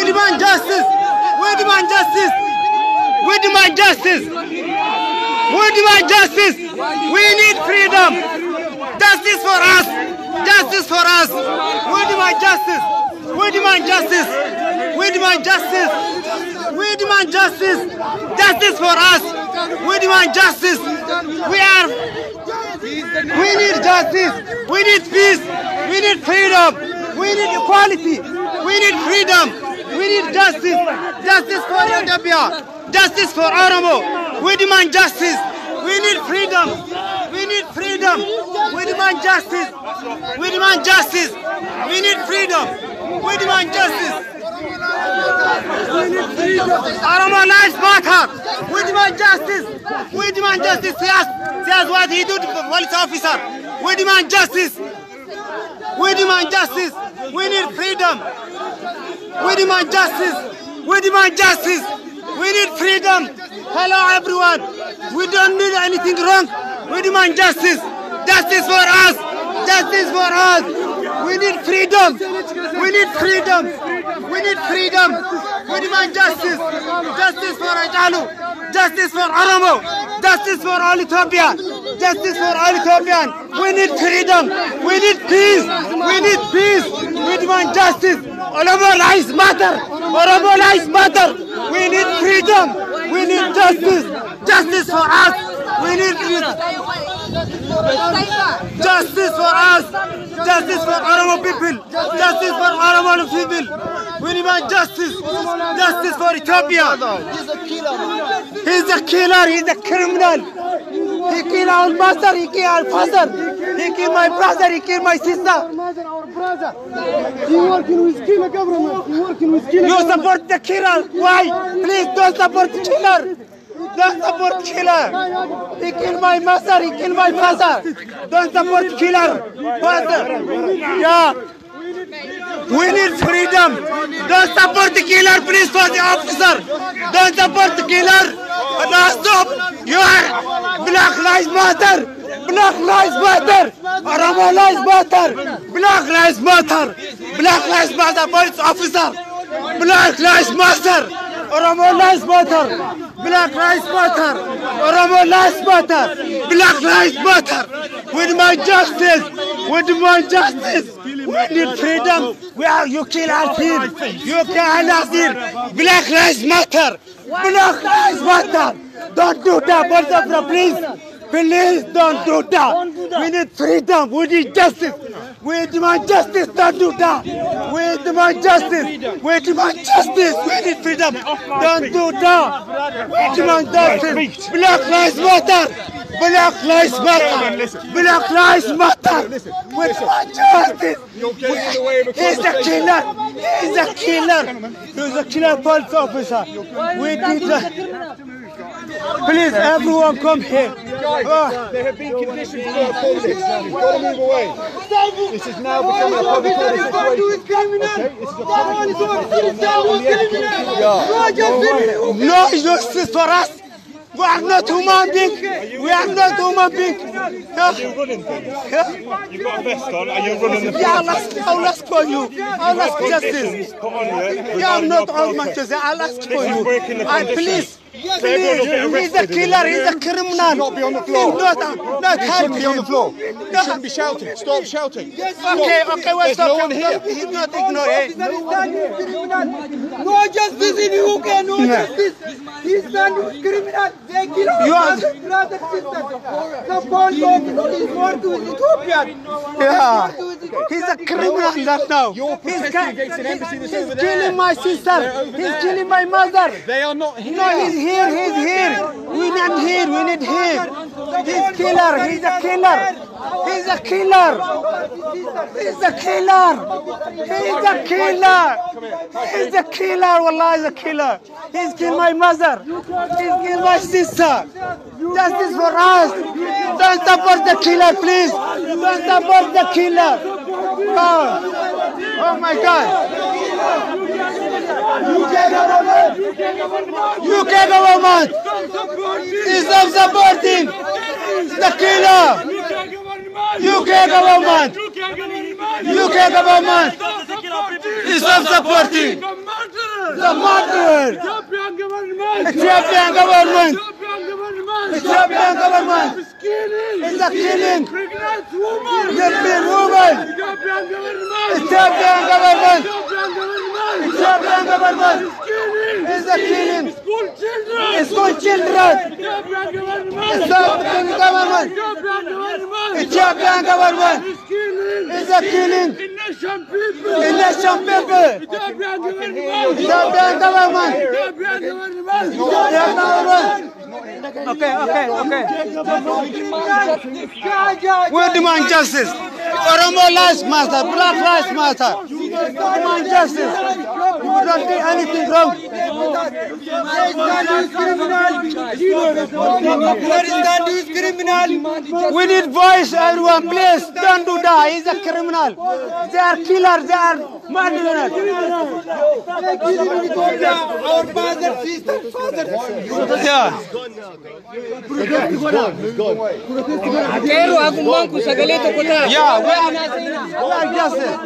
demand justice. We demand justice. We demand justice. We demand justice. We need freedom. Justice for us. Justice for us. We demand justice. We demand justice. We demand justice. We demand justice. Justice for us. We demand justice. We need justice. We need peace. We need freedom. We need equality. We need freedom. We need justice. Justice for Ethiopia. Justice for Oromo. We demand justice. We need freedom. We need freedom. We demand justice. We demand justice. We need freedom. We demand justice. Oromo lives matter. We demand justice. We demand justice. Says what he did to the police officer. We demand justice. We demand justice. We need freedom. We demand justice. We demand justice. We need freedom. Hello everyone. We don't need anything wrong. We demand justice. Justice for us. Justice for us. We need freedom. We need freedom. We need freedom. We demand justice. Justice for Ajalu. Justice for Oromo. Justice for all Ethiopian. Justice for all Ethiopian. We need freedom. We need peace. We need peace. We demand justice. Oromo lives matter. Oromo lives matter. We need freedom. We need justice. Justice for us. We need justice for us. Justice for Oromo people. Justice for Oromo people. We demand justice. Justice for Ethiopia. He's a killer. He's a criminal. He killed our master. He killed our father. He killed my brother. He killed my sister. Our brother. He working with killer government. He working with killer. You support the killer. Why? Please don't support the killer. Don't support killer. He killed my master. He killed my father. Don't support killer. Father. Yeah. We need freedom. Don't support the killer, please, for the officer. Don't support the killer. No, stop. You are Black Lives Matter. Black Lives Matter. Oromo Lives Matter. Black Lives Matter. Black Lives Matter, police officer. Black Lives Matter. Oromo Lives Matter. Black Lives Matter. Oromo Lives Matter. Black Lives Matter. We demand justice. We demand justice. We need freedom. You kill Al-Fil. You kill Al-Nasir. Black Lives Matter. Black Lives Matter. Don't do that, Bolsonaro, please. Please don't do that. We need freedom. We need justice. We demand justice. Don't do that. We demand justice. We demand justice. We need freedom. Don't do that. We demand justice. Black Lives Matter. Black Lives Matter. Black Lives Matter. We demand justice. He's a killer. He's a killer. He's a killer police officer. We need that. Please, everyone come here. There have been conditions for a police. You've got to move away. This is now becoming a public policy situation. No justice for us. We are not human beings. We are not human beings. Are you running things? You've got a vest on. Are you running the Yeah, I'll ask for you. I'll ask justice. Put on here. Yeah, I'm not all my justice. I'll ask for you. Please. He's a killer, he's a criminal. Not be on the floor. Not You shouldn't be on the floor. You shouldn't be shouting. Stop shouting. Okay, well, There's no one here. He's not ignoring. No justice in UK, no justice. He's standing criminal. They kill our brother, sister. The police officer is working with Ethiopian. Yeah. He's a criminal now. You're protesting against an embassy that's over He's there. killing my sister. He's killing my mother. They are not here. No, he's here. We need him. We need him. He's killer. He's a killer. He's a killer. He's a killer. He's a killer. He's a killer. Wallah, he's a killer. He's killed my mother. He's killed my sister. Justice for us. Don't support the killer, please. Don't support the killer. Oh my God. UK government is not supporting the killer. UK government is not supporting. The murderer! Ethiopian government! Ethiopian government! Ethiopian government! Ethiopian government! Killing! It's a killing! Pregnant woman! The big woman! Ethiopian government! Ethiopian government! Ethiopian government! Ethiopian government! Killing! It's a killing! School children! School children! Ethiopian government! Ethiopian government! Ethiopian government! Ethiopian government! Is killing! It's a killing! Innocent people! Innocent people! Ethiopian government! Ethiopian government! Ethiopian government! Ethiopian government! Okay. We demand justice. Oromo lives matter, Black lives matter. We demand justice. We don't do anything wrong. We need voice, everyone. Please don't do that. He's a criminal. They are killers. They are murderers. Our father, sister, father. Yeah. Yeah, we are justice.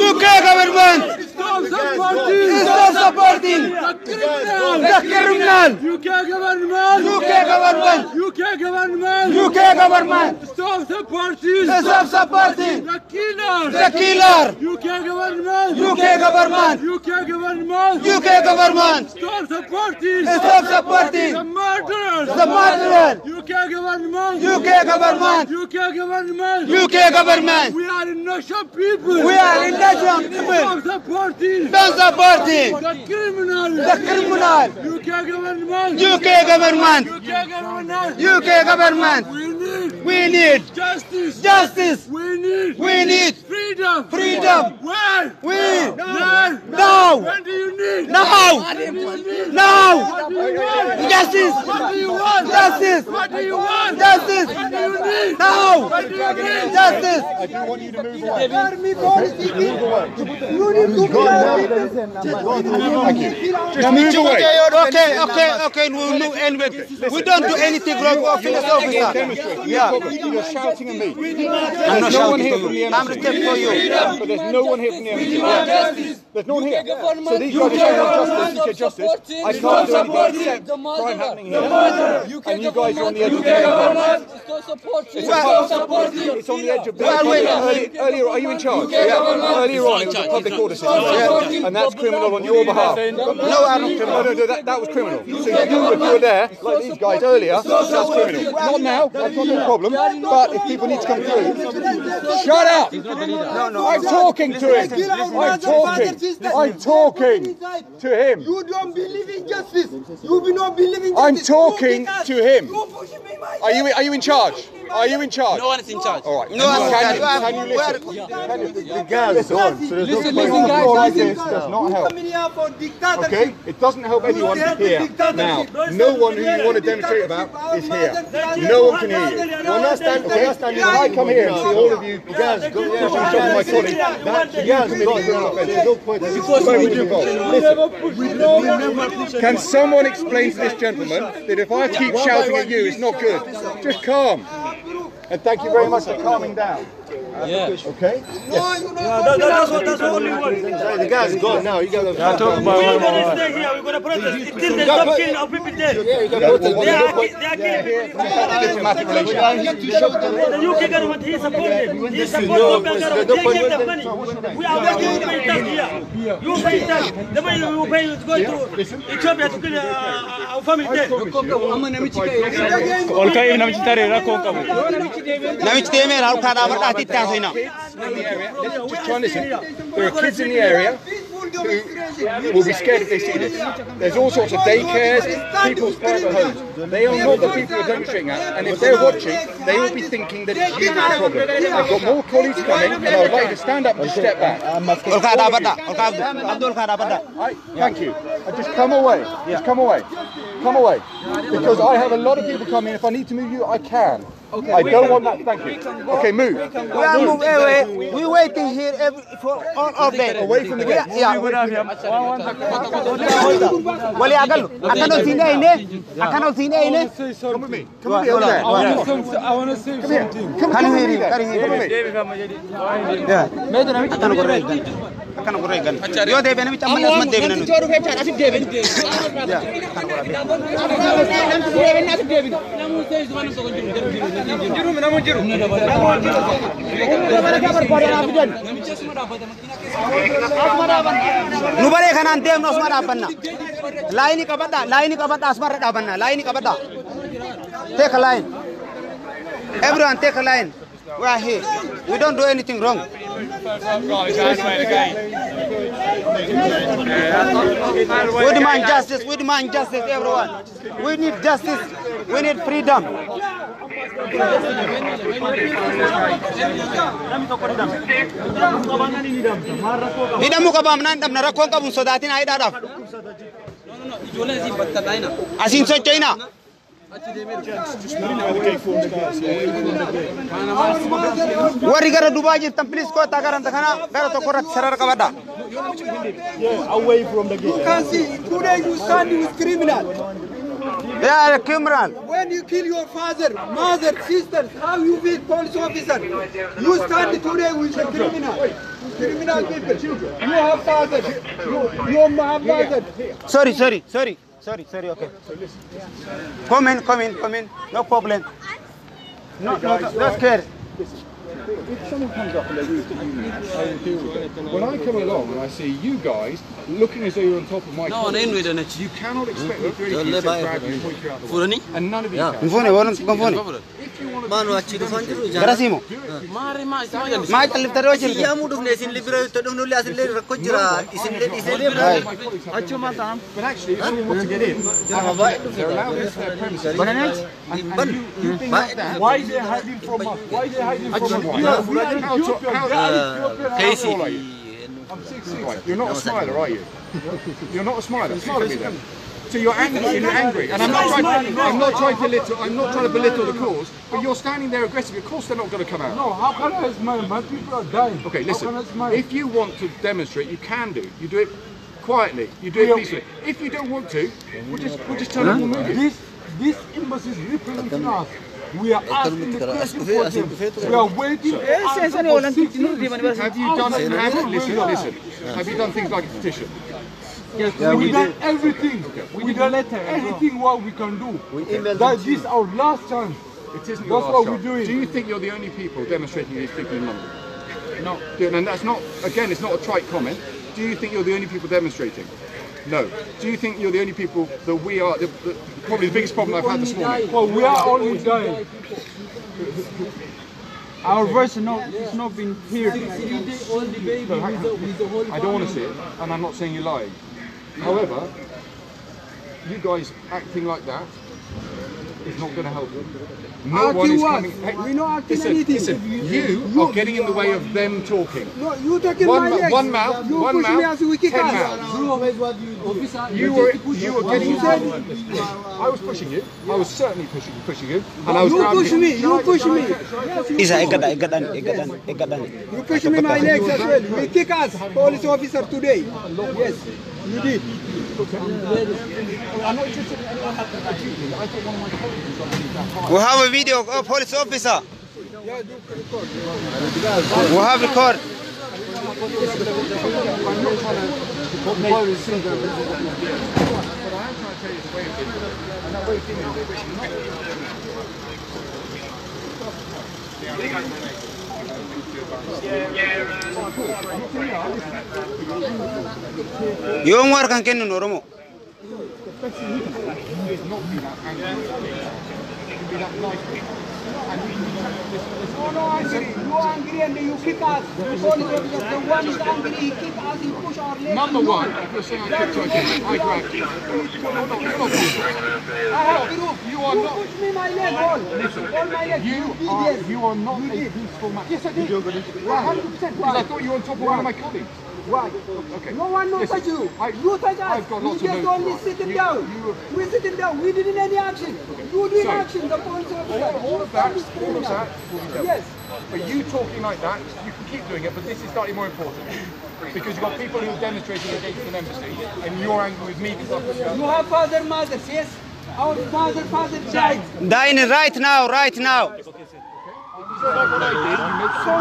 UK government is not supporting the criminal. UK government! UK government. UK government! UK government Stop supporting is not supporting the killers! the killer. UK government! UK government. UK government! UK government Stop supporting is not supporting the murderers! the murderer. UK government! UK government. UK government! UK government. We are innocent people! We are innocent people. Stop supporting Don't supporting the criminal! the criminal. UK government! UK government. UK government! UK government. We need Justice! justice. We need Freedom. Where? We Now! now. When do you need? Now. What do you need? Now. What do you want? Justice. What do you want? Justice. What do you want? Justice. What do you need? Now. What do you need? Justice. I do want you to move away. Army policy. You need to be Thank you. Just move away. Okay. We don't do anything wrong, police officer. Yeah. You're shouting at me. I'm not shouting to you. I'm MSP. respect for you. But there's no one here from the MSP. There's no one here. So these guys are saying justice. I can't do anything except crime happening here. And you guys are on the edge of the It's on the edge of the Earlier, are you in charge? Yeah. Earlier on, it was a public order system. And that's criminal on your behalf. No, I'm not criminal. No, that was criminal. So if you were there, like these guys earlier, that's criminal. Not now, that's not a problem. But if people need to come through, shut up! I'm talking to him. I'm talking to him. You don't believe in justice. You do not believe in justice. I'm talking to him. You push me, my Are you in charge? Are you in charge? No one is in charge. All right. No one is in charge. Can you listen? The gas is on, so there's no Listen, point. guys, like this does not help. coming here for dictatorship. Okay? It doesn't help anyone here. Now, no one who you want to demonstrate about is here. No one can hear you. Well, last time, Okay? When I come here and see all of you gas go. pushing each other, my colleague, that The gas is gone now. There's no point. where would you go? Listen. Can someone explain to this gentleman that if I keep shouting at you, it's not good? Just calm. And thank you very much for calming down. Yeah. Okay? That's the only one. The gas is gone now. You got to talk about We're going to stay here. We're going to protest until they stop killing our people there. They are killing Diplomatic relations. the UK government. He supported. He supported the government. They gave them money. We are going to pay tax here. You pay tax. The money you pay is going to Ethiopia to kill our family there. In the area, just try and listen. There are kids in the area who will be scared if they see this. There's all sorts of daycares, people's private homes. They are not the people who are demonstrating that. And if they're watching, they will be thinking that it's you that's the problem. I've got more colleagues coming, and I would like you to stand up and just step back. Thank you. Just come away. Just come away. come away. Because I have a lot of people coming. If I need to move you, I can. Okay, I don't want that. Thank you. Okay, move. We are moving away. We're waiting here for all of them. Away from the gate. Yeah. Wali agalu. Akano sine ine. Akano sine ine. Come with me. Come with me over there. I want to say something. Come Can you hear me? with me. Yeah. Akano korregan. Akano korregan. Yo debe na bitam mas mat debe na. Choru fe chara asif debe. Nubale kanan dem nos mara banna. Laini kabada asmara da banna. Laini kabada. Take a line. Everyone take a line. We are here. We don't do anything wrong. We demand justice. We demand justice, everyone. We need justice. We need freedom. Hidam muka bam nan dam narakon kabun sodatin ay dadaf. Asin so China. Wari gara Dubai tam please ko tagaran takana gara to korat sarar kabada. Away from the gate. You can see, today you stand with criminal. They are a criminal. When you kill your father, mother, sisters, how you feel, police officer? You stand today with a criminal. Criminal people. You have father. You have father. Sorry, okay. Come in. No problem. No scared. If someone comes up and they read the union, I will deal with it. When I come along and I see you guys looking as though you're on top of my colleagues, you cannot expect me to do anything except grab you and point you out the way. And none of you can. Phone. If you want to Garasimo. My taliftar wajil. but actually, if someone wants to get in, they're allowed into their premises. Why are they hiding from us? Why are they hiding from us? Casey. I'm 16. Right. You're not a smiler, are you? You're not a smiler. Smile at me then. So you're angry, and I'm not trying to belittle the cause, but you're standing there aggressively. Of course, they're not going to come out. No, how can I smile? My people are dying. Okay, listen. If you want to demonstrate, you can do. You do it quietly. You do it peacefully. If you don't want to, we'll just turn up and move it. This embassy is representing us. We are asking the question for them. We are waiting for us. Have you done listen. Have you done things like a petition? Yes, we've done everything. We've done anything what we can do. This is our last chance. It isn't your last chance. Do you think you're the only people demonstrating these people in London? No. And that's not, again, it's not a trite comment. Do you think you're the only people demonstrating? No. Do you think you're the only people that we are, probably the biggest problem I've had this morning? Well, we are always dying. Our voice is not being heard. I don't want to see it, and I'm not saying you're lying. However, you guys acting like that is not going to help them. No one is coming. Hey, we're not acting anything. Listen, you are getting in the way of them talking. No, you taking my legs. One mouth, you one push me as we mouth, kick 10 us. mouths. You were getting in the way. I was pushing you. I was certainly pushing you. And I was You push me. You push me. Isa, ikadan. You push me my legs as well. You kick us, police officer today. Yes, you did. We have a video of a police officer. We have record. Yung war kan kenu noromo. No, angry. You are angry and you kick us. The police officer, the one is angry, he kick us, he push our legs. Number one, if you're saying I kicked you, I grabbed you. I have proof. You are not. Push me my leg, all. All my leg. You are not a peaceful man. Yes, I did. 100%. Because I thought you were on top of one of my colleagues. Why? Okay. No one knows touch you. You touch us. I've got We lots of just notes. only sitting down. We're sitting down. We didn't any action. You doing action. The police officer. All of that will be dealt with. Yes. But you talking like that, you can keep doing it, but this is slightly more important. Because you've got people who are demonstrating against an embassy, and you're angry with me because You have father, mother. Yes. Our father died. Dying right now, right now. So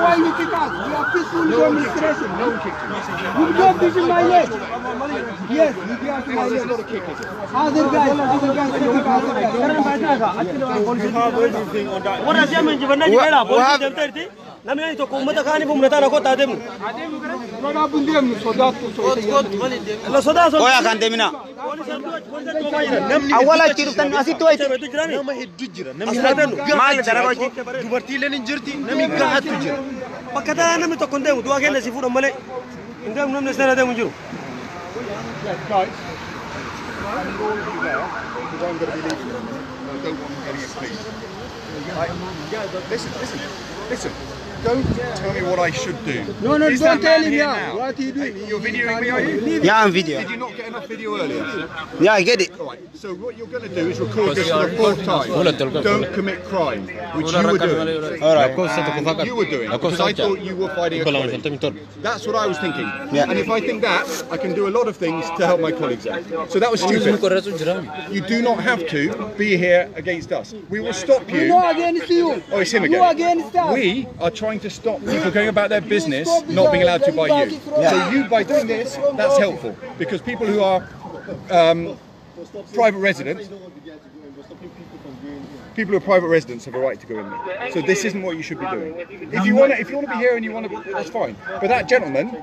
why you kick us? We are peaceful demonstration. no one kicked you. You don't beat my leg. Yes, you beat my leg. Other guys. What does that mean? You have Nami to kumata kani bumrata na kota demu. Mana bundem sodat La soda so. Oya kan demina. Awala chirutan asitu ay. Nama hiddu jira. Nami hadanu. Mal darabaji. Dubartii lenin jirti. Nami gaatu jira. Bakata nami to kondemu. Dua kene sifu male. Indem namne sana demu jiru. Guys, I'm going to be there because I'm going to be leaving. I don't want them getting it, please. Listen. Don't tell me what I should do. No, Is don't that tell man him here now. now? What are you doing? You're videoing me, are you? Yeah, I'm video. Did you not get enough video earlier? Yeah, I get it. All right. So what you're going to do is record this for the fourth time. Don't commit crime, which you were doing. All right. You were doing. Because I thought you were fighting a colleague. That's what I was thinking. Yeah. And if I think that, I can do a lot of things to help my colleagues out. So that was stupid. You do not have to be here against us. We will stop you. No against you. Oh, it's him You again. against us. We are trying to stop people going about their business not being allowed to by you. So you, by doing this, that's helpful. Because people who are private residents, people who are private residents have a right to go in there. So this isn't what you should be doing. If you want to be here and you want to, that's fine. But that gentleman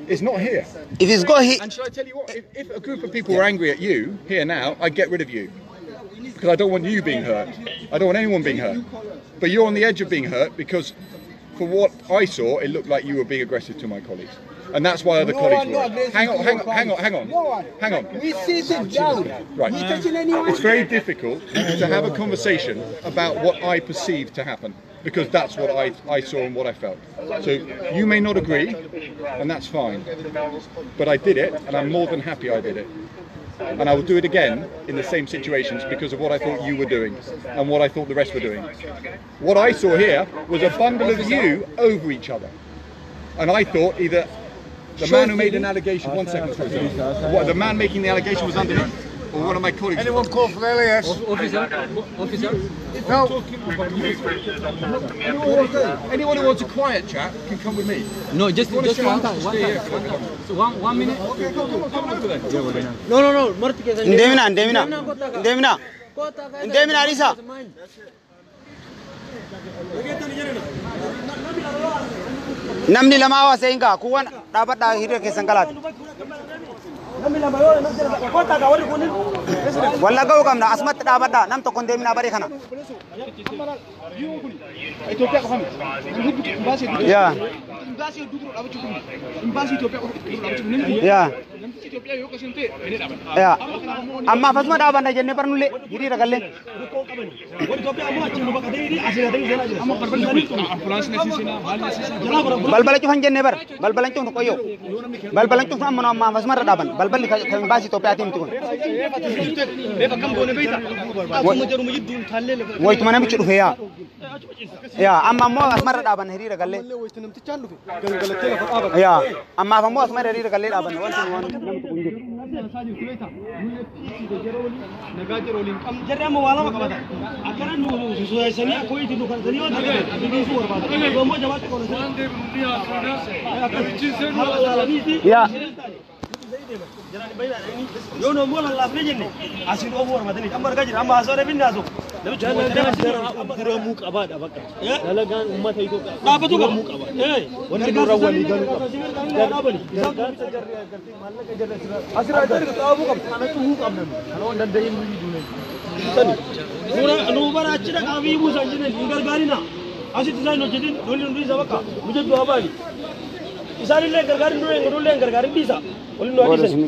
is not here. If it's go here, And shall I tell you what? If a group of people were angry at you here now, I'd get rid of you. Because I don't want you being hurt. I don't want anyone being hurt. But you're on the edge of being hurt because for what I saw, it looked like you were being aggressive to my colleagues. And that's why other colleagues were. Hang on. We sit down. Right. We touching anyone. It's very difficult to have a conversation about what I perceived to happen. Because that's what I saw and what I felt. So you may not agree, and that's fine. But I did it, and I'm more than happy I did it. And I will do it again in the same situations because of what I thought you were doing and what I thought the rest were doing. What I saw here was a bundle of you over each other. And I thought either the man who made an allegation, one second, what, the man making the allegation was underneath, or one of my colleagues. Anyone call for LAS? Officer. No. Anyone who wants a quiet chat can come with me. No, just one time. So 1 minute. Okay, come over then. No. Marti ke Indemina, Arisa. Namni lama awa sehingga kuwan dapat dah hidup kesenggalat. Walla kau kamna asmat dapat dah nam to kondemina bari kana. Ya. Ya. Ya. Amma fasma dapat dah jenne pernulle hiri ragalle. Balbalan tu hanjenne bar. Balbalan tu koyo. Balbalan tu sama nama fasma dapat. Balbal kami basi topi atim tu. Woi tu mana bicu ya. Ya, amma mo asmar daban hiri ragalle. Ya, amma fa mo asmar hiri ragalle daban. Jarra mo wala makabata. Akana no sani koi ti dukan sani wala. Ini suar bata. Mo jawab ko. Ya. Yo no mo la frejene. Asin over madani. Amar gajir amma asore bin nazo. Dura muk abad abaka. Dalagan ummat itu. Na betul ka muk abad. Wani dura wali gan. Jarra bani. Asira dari ka abu kam. Ana tu muk abnan. Ana on dadai mu dune. Tani. Nura anubara achira ka vi bu sanjine lingal garina. Asit design no jedin dole nuri sabaka. Mujhe dua bani. Isari le gargarin dure ngurule gargarin bisa. Oleh nuari sen.